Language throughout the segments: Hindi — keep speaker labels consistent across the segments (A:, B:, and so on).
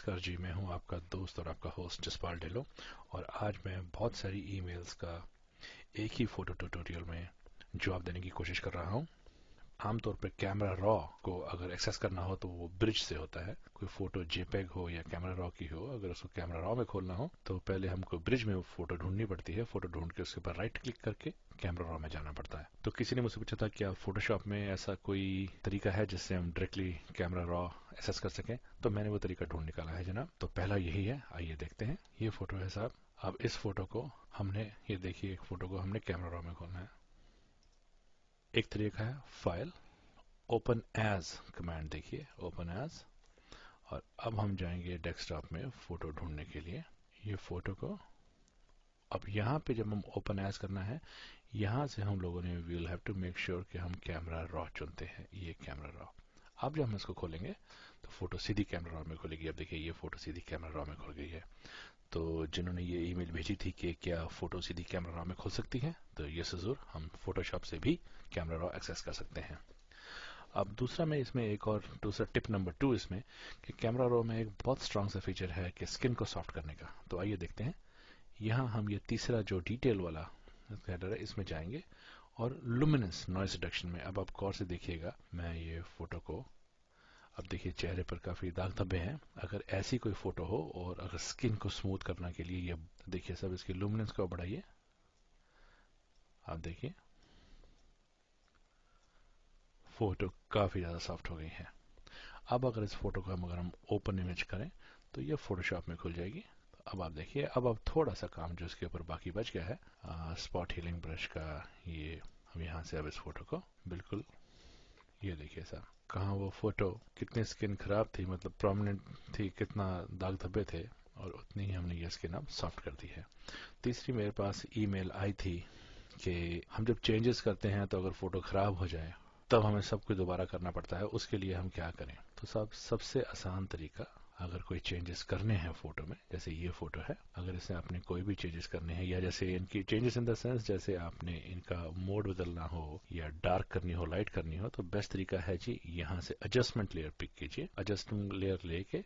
A: नमस्कार जी, मैं हूं आपका दोस्त और आपका होस्ट जसपाल ढिल्लों। और आज मैं बहुत सारी ईमेल्स का एक ही फोटो ट्यूटोरियल में जवाब देने की कोशिश कर रहा हूं। आमतौर पर कैमरा रॉ को अगर एक्सेस करना हो तो वो ब्रिज से होता है। कोई फोटो जेपेग हो या कैमरा रॉ की हो, अगर उसको कैमरा रॉ में खोलना हो तो पहले हमको ब्रिज में वो फोटो ढूंढनी पड़ती है। फोटो ढूंढ के उसके ऊपर राइट क्लिक करके कैमरा रॉ में जाना पड़ता है। तो किसी ने मुझसे पूछा था क्या फोटोशॉप में ऐसा कोई तरीका है जिससे हम डायरेक्टली कैमरा रॉ एक्सेस कर सकें। तो मैंने वो तरीका ढूंढ निकाला है जनाब। तो पहला यही है, आइए देखते हैं। ये फोटो है साहब। अब इस फोटो को हमने, ये देखिए, एक फोटो को हमने कैमरा रॉ में खोलना है। एक तरीका है फाइल ओपन एज कमांड, देखिए ओपन एज। और अब हम जाएंगे डेस्कटॉप में फोटो ढूंढने के लिए। ये फोटो को अब यहाँ पे जब हम ओपन एज करना है, यहाँ से हम लोगों ने we will have to make sure कि हम कैमरा रॉ चुनते हैं। ये कैमरा रॉ। अब जब हम इसको खोलेंगे तो फोटो सीधी कैमरा रॉ में खुलेगी। अब देखिए ये फोटो सीधी कैमरा रॉ में खुल गई है। तो जिन्होंने ये ईमेल भेजी थी कि क्या फोटो सीधी कैमरा रॉ में खुल सकती है, तो ये जरूर, हम फोटोशॉप से भी कैमरा रॉ एक्सेस कर सकते हैं। अब दूसरा में इसमें एक और दूसरा टिप नंबर 2 इसमें कि कैमरा रो में एक बहुत स्ट्रांग सा फीचर है कि स्किन को सॉफ्ट करने का। तो आइए देखते हैं। यहाँ हम ये तीसरा जो डिटेल वाला हेडर है इसमें जाएंगे और लुमिनेंस नॉइज रिडक्शन में। अब आप गौर से देखिएगा, मैं ये फोटो को, अब देखिए चेहरे पर काफी दाग धब्बे हैं। अगर ऐसी कोई फोटो हो और अगर स्किन को स्मूथ करने के लिए ये देखिए सब, इसकी लुमिनेंस को बढ़ाइए। आप देखिए फोटो काफी ज्यादा सॉफ्ट हो गई है। अब अगर इस फोटो को हम ओपन इमेज करें तो ये फोटोशॉप में खुल जाएगी। तो अब आप देखिए, अब थोड़ा सा काम जो इसके ऊपर बाकी बच गया है, स्पॉट हीलिंग ब्रश का, ये हम यहाँ से अब इस फोटो को बिल्कुल, ये देखिए साहब, कहाँ वो फोटो, कितनी स्किन खराब थी, मतलब प्रोमिनेंट थी, कितना दाग धब्बे थे, और उतनी ही हमने ये स्किन अब सॉफ्ट कर दी है। तीसरी मेरे पास ईमेल आई थी कि हम जब चेंजेस करते हैं तो अगर फोटो खराब हो जाए तब हमें सब कुछ दोबारा करना पड़ता है। उसके लिए हम क्या करें। तो सबसे आसान तरीका, अगर कोई चेंजेस करने हैं फोटो में, जैसे ये फोटो है, अगर इसे आपने कोई भी चेंजेस करने हैं, या जैसे इनकी चेंजेस इन द सेंस जैसे आपने इनका मोड बदलना हो या डार्क करनी हो, लाइट करनी हो, तो बेस्ट तरीका है जी, यहाँ से एडजस्टमेंट लेयर पिक कीजिए। एडजस्टमेंट लेयर लेके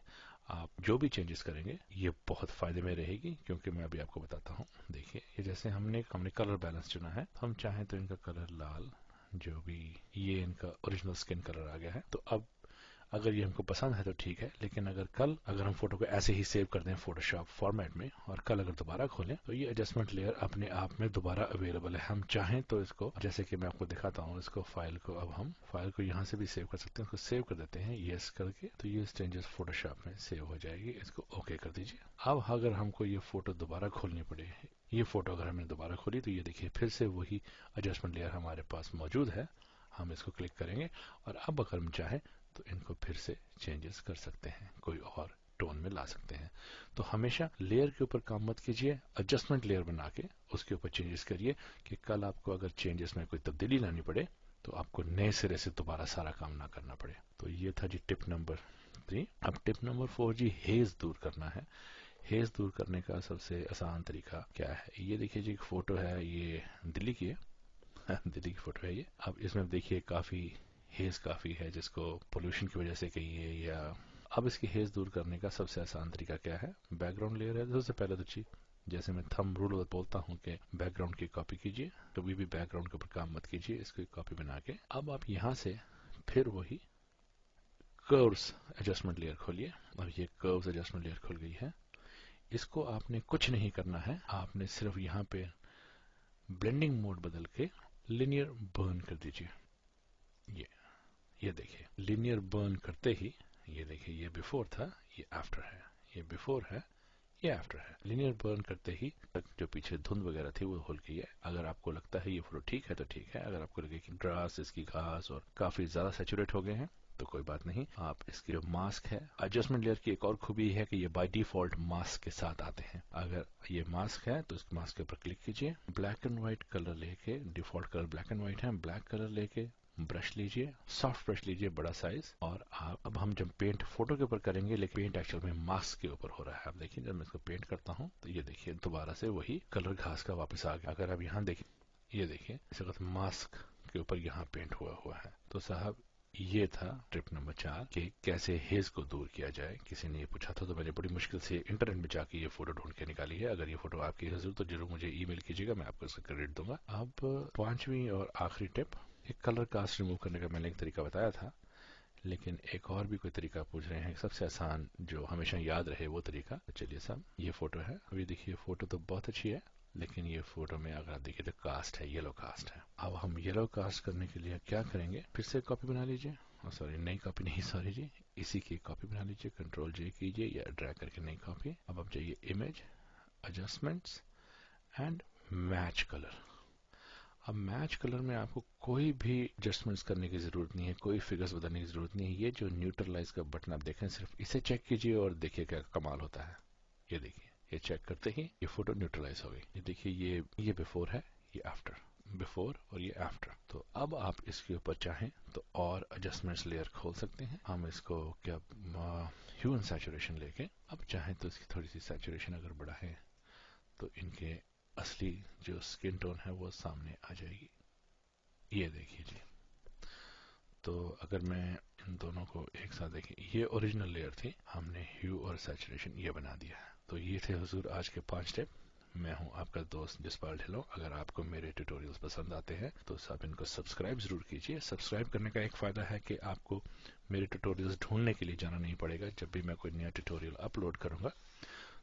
A: आप जो भी चेंजेस करेंगे ये बहुत फायदे में रहेगी, क्योंकि मैं अभी आपको बताता हूँ। देखिए ये जैसे हमने कलर बैलेंस चुना है, हम चाहें तो इनका कलर लाल, जो भी ये इनका ओरिजिनल स्किन कलर आ गया है। तो अब अगर ये हमको पसंद है तो ठीक है, लेकिन अगर हम फोटो को ऐसे ही सेव कर दें फोटोशॉप फॉर्मेट में और कल अगर दोबारा खोलें तो ये एडजस्टमेंट लेयर अपने आप में दोबारा अवेलेबल है। हम चाहें तो इसको, जैसे कि मैं आपको दिखाता हूँ, इसको फाइल को, अब हम फाइल को यहाँ से भी सेव कर सकते हैं। उसको सेव कर देते हैं यस करके, तो ये चेंजेस फोटोशॉप में सेव हो जाएगी। इसको ओके कर दीजिए। अब अगर हमको ये फोटो दोबारा खोलनी पड़े, ये फोटो अगर हमने दोबारा खोली, तो ये देखिए फिर से वही एडजस्टमेंट लेयर हमारे पास मौजूद है। हम इसको क्लिक करेंगे और अब अगर हम चाहें तो इनको फिर से चेंजेस कर सकते हैं, कोई और टोन में ला सकते हैं। तो हमेशा लेयर के ऊपर काम मत कीजिए, एडजस्टमेंट लेयर बना के उसके ऊपर चेंजेस करिए, कि कल आपको अगर चेंजेस में कोई तब्दीली लानी पड़े तो आपको नए सिरे से दोबारा सारा काम ना करना पड़े। तो ये था जी टिप नंबर 3। अब टिप नंबर 4 जी, हेज दूर करना है। हेज दूर करने का सबसे आसान तरीका क्या है, ये देखिए जी, एक फोटो है, ये दिल्ली की है। दिल्ली की फोटो है ये। अब इसमें देखिए काफी हेज काफी है, जिसको पोल्यूशन की वजह से कहिए या, अब इसकी हेज दूर करने का सबसे आसान तरीका क्या है, बैकग्राउंड लेयर है सबसे पहले तो चीज, जैसे मैं थंब रूल बोलता हूँ कि बैकग्राउंड की कॉपी कीजिए, कभी भी बैकग्राउंड के ऊपर काम मत कीजिए, इसकी कॉपी बना के अब आप यहाँ से फिर वही कर्व्स एडजस्टमेंट लेयर खोलिए। अब ये कर्व्स एडजस्टमेंट लेयर खुल गई है। इसको आपने कुछ नहीं करना है, आपने सिर्फ यहाँ पे ब्लेंडिंग मोड बदल के लिनियर बर्न कर दीजिए। ये देखिए लिनियर बर्न करते ही, ये देखिए ये बिफोर था, ये आफ्टर है, ये बिफोर है, ये आफ्टर है। लिनियर बर्न करते ही जो पीछे धुंध वगैरह थी वो धुल गई है। अगर आपको लगता है ये फोटो ठीक है तो ठीक है, अगर आपको लगे कि ग्रास, इसकी घास और काफी ज्यादा सैचुरेट हो गए हैं तो कोई बात नहीं। आप इसकी जो मास्क है, एडजस्टमेंट लेयर की एक और खूबी है कि ये बाय डिफॉल्ट मास्क के साथ आते हैं। अगर ये मास्क है तो इस मास्क के ऊपर क्लिक कीजिए, ब्लैक एंड व्हाइट कलर लेके, default colour black and white है, ब्लैक कलर लेके ब्रश लीजिए, सॉफ्ट ब्रश लीजिए बड़ा साइज, और आप, अब हम जब पेंट फोटो के ऊपर करेंगे, लेकिन पेंट एक्चुअल में मास्क के ऊपर हो रहा है। आप देखिए जब मैं इसको पेंट करता हूँ तो ये देखिए दोबारा से वही कलर घास का वापस आ गया। अगर आप यहाँ देखिए, ये देखिए इस वक्त मास्क के ऊपर यहाँ पेंट हुआ है। तो साहब ये था टिप नंबर 4 कि कैसे हेज को दूर किया जाए। किसी ने ये पूछा था तो मैंने बड़ी मुश्किल से इंटरनेट में जाके ये फोटो ढूंढ के निकाली है। अगर ये फोटो आपकी है तो जरूर मुझे ईमेल कीजिएगा, मैं आपको इसका क्रेडिट दूंगा। अब 5वीं और आखिरी टिप, एक कलर कास्ट रिमूव करने का मैंने एक तरीका बताया था, लेकिन एक और भी कोई तरीका पूछ रहे हैं, सबसे आसान जो हमेशा याद रहे वो तरीका। तो चलिए साहब, ये फोटो है। अभी देखिए फोटो तो बहुत अच्छी है, लेकिन ये फोटो में अगर आप देखिए तो कास्ट है, येलो कास्ट है। अब हम येलो कास्ट करने के लिए क्या करेंगे, फिर से कॉपी बना लीजिए, सॉरी नई कॉपी नहीं, सॉरी जी, इसी की कॉपी बना लीजिए, कंट्रोल जे कीजिए या ड्रैग करके नई कॉपी। अब आप जाइए image, adjustments and match colour. अब मैच कलर में आपको कोई भी एडजस्टमेंट्स करने की जरूरत नहीं है, कोई फिगर्स बदलने की जरूरत नहीं है। ये जो न्यूट्रलाइज का बटन आप देखें, सिर्फ इसे चेक कीजिए और देखिए क्या कमाल होता है। ये देखिए, ये चेक करते ही ये फोटो न्यूट्रलाइज हो गई। ये देखिए, ये बिफोर है, ये आफ्टर, बिफोर और ये आफ्टर। तो अब आप इसके ऊपर चाहें तो और एडजस्टमेंट्स लेयर खोल सकते हैं। हम इसको क्या ह्यू एंड सैचुरेशन लेके, अब चाहें तो इसकी थोड़ी सी सैचुरेशन अगर बढ़ाएं तो इनके असली जो स्किन टोन है वो सामने आ जाएगी। ये देखिए जी। तो अगर मैं इन दोनों को एक साथ देखें, ये ओरिजिनल लेयर थी, हमने ह्यू और सैचुरेशन ये बना दिया है। तो ये थे हुजूर आज के 5 स्टेप। मैं हूं आपका दोस्त जसपाल ढिल्लों। अगर आपको मेरे ट्यूटोरियल्स पसंद आते हैं तो आप इनको सब्सक्राइब जरूर कीजिए। सब्सक्राइब करने का एक फ़ायदा है कि आपको मेरे ट्यूटोरियल्स ढूंढने के लिए जाना नहीं पड़ेगा। जब भी मैं कोई नया ट्यूटोरियल अपलोड करूंगा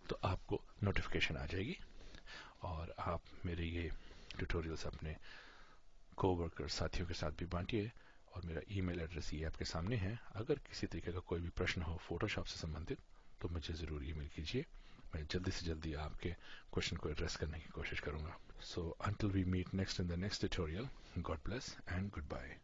A: तो आपको नोटिफिकेशन आ जाएगी और आप मेरे ये ट्यूटोरियल्स अपने कोवर्कर साथियों के साथ भी बांटिए। और मेरा ईमेल एड्रेस ये आपके सामने है। अगर किसी तरीके का कोई भी प्रश्न हो फोटोशॉप से संबंधित तो मुझे ज़रूर ईमेल कीजिए, मैं जल्दी से जल्दी आपके क्वेश्चन को एड्रेस करने की कोशिश करूंगा। So until we meet next in the next tutorial, God bless and good bye.